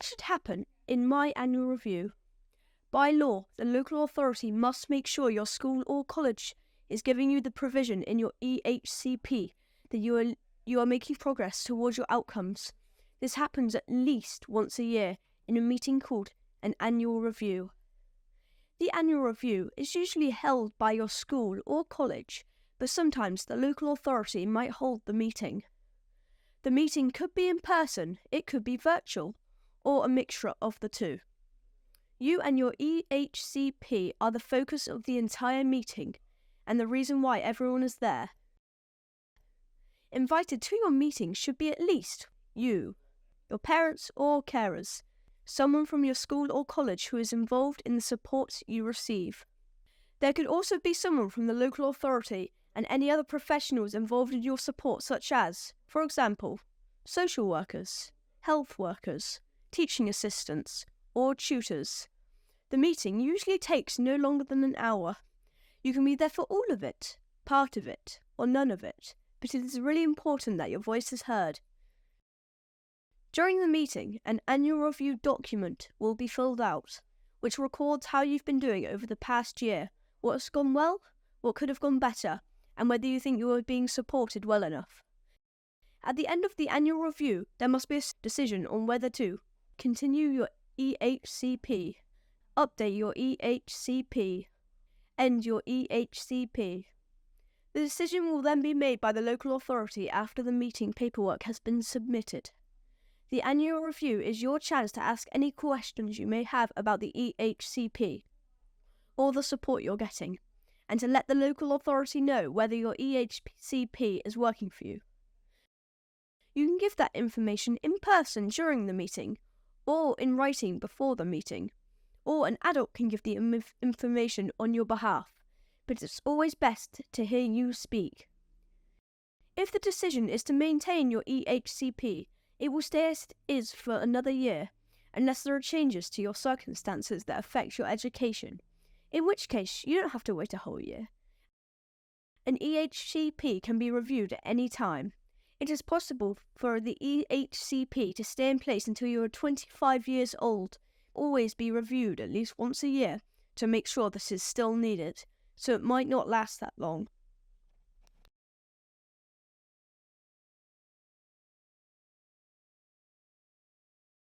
should happen in my annual review? By law, the local authority must make sure your school or college is giving you the provision in your EHCP that you are making progress towards your outcomes. This happens at least once a year in a meeting called an annual review. The annual review is usually held by your school or college, but sometimes the local authority might hold the meeting. The meeting could be in person, it could be virtual, or a mixture of the two. You and your EHCP are the focus of the entire meeting and the reason why everyone is there. Invited to your meeting should be at least you, your parents or carers, someone from your school or college who is involved in the support you receive. There could also be someone from the local authority and any other professionals involved in your support, such as, for example, social workers, health workers, teaching assistants, or tutors. The meeting usually takes no longer than an hour. You can be there for all of it, part of it, or none of it, but it is really important that your voice is heard. During the meeting, an annual review document will be filled out, which records how you've been doing over the past year, what has gone well, what could have gone better, and whether you think you are being supported well enough. At the end of the annual review, there must be a decision on whether to continue your EHCP, update your EHCP, end your EHCP. The decision will then be made by the local authority after the meeting paperwork has been submitted. The annual review is your chance to ask any questions you may have about the EHCP or the support you're getting, and to let the local authority know whether your EHCP is working for you. You can give that information in person during the meeting, or in writing before the meeting, or an adult can give the information on your behalf, but it's always best to hear you speak. If the decision is to maintain your EHCP, it will stay as it is for another year, unless there are changes to your circumstances that affect your education, in which case you don't have to wait a whole year. An EHCP can be reviewed at any time. It is possible for the EHCP to stay in place until you are 25 years old, always be reviewed at least once a year to make sure this is still needed, so it might not last that long.